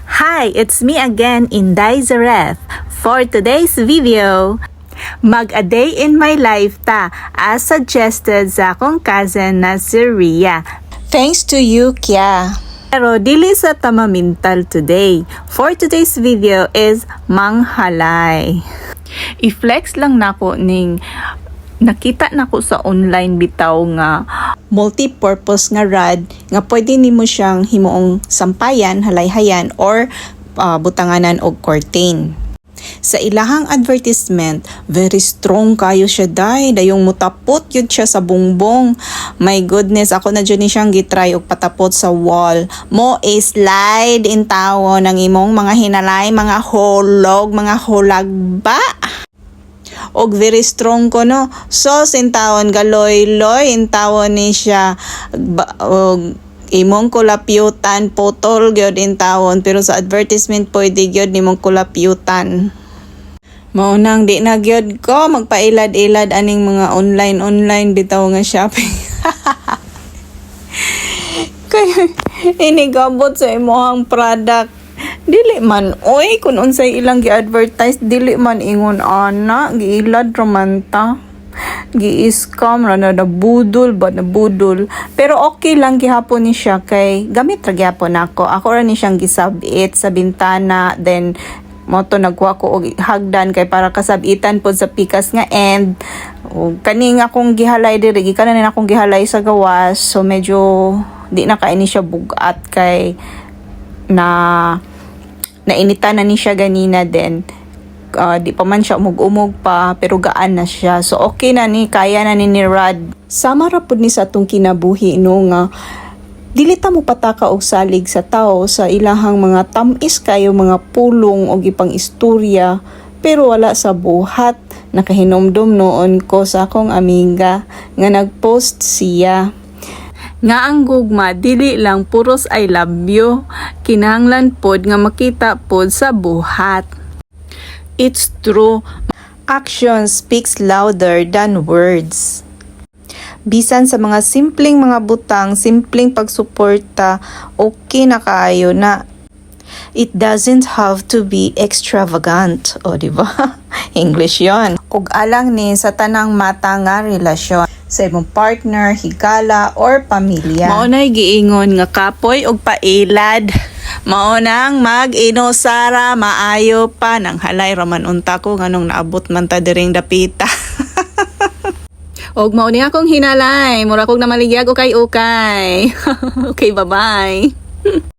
Hi, it's me again, Inday Zareth. For today's video, mag-a day in my life ta, as suggested sa akong cousin na si Ria. Thanks to you, Kya. Pero dili sa tamamintal today. For today's video is manghalay. I-flex lang nako ning nakita nako sa online bitaw nga multi-purpose nga rod nga pwede nimo siyang himuong sampayan, halayhayan or butanganan og curtain. Sa ilahang advertisement, very strong kayo siya dayong mutapot yun siya sa bungbong. My goodness, ako na dyan siyang gitry og patapot sa wall. Mo slide in tawo ng imong mga hinalay, mga hulog, mga hulagba. Og very strong ko no. So sintawon galoy-loy intawon ni siya imong kulapyutan putol gyud intawon, pero sa advertisement pwede gyud nimong kulapyutan. Maunang di na gyud ko magpailad-ilad aning mga online bitaw nga shopping. Kaya inigabot sa imong product dili man oy kun unsay ilang gi-advertise dili man ingon ana giilad ramanta gi-scam ra na budol pero okay lang gihapon ni siya kay gamit ra gyapon ako ra ni siyang gisabit sa bintana, then moto nagkuha ko og hagdan kay para kasabitan pod sa pikas nga end. Kani nga akong gihalay diri gikanan na akong gihalay sa gawas, so medyo di na kaini siya bugat kay nainitan na ni siya ganina, then di pa man siya umog pa pero gaan na siya, so okay na ni kaya na ni Rod. Sama ra pud ni sa atong kinabuhi no nga dili ta mo pataka og salig sa tao sa ilahang mga tamis kayo mga pulong og ipang istorya, pero wala sa buhat. Nakahinomdom noon ko sa akong amiga nga nagpost siya nga ang gugma dili lang puros I love you, kinahanglan pod nga makita pod sa buhat. It's true, action speaks louder than words. Bisan sa mga simpleng mga butang, simpleng pagsuporta, okay na kaayo na. It doesn't have to be extravagant, o diba? English yon. Ug alang ni sa tanang mata nga relasyon sa imong partner, higala, or pamilya. Maunay giingon nga kapoy og pailad. Maunang mag-inosara, maayo pa, nang halay raman unta ko nganong naabot man ta diring dapita. Og mauni akong hinalay, mura kog namaligyag ukay-ukay. Okay, bye-bye.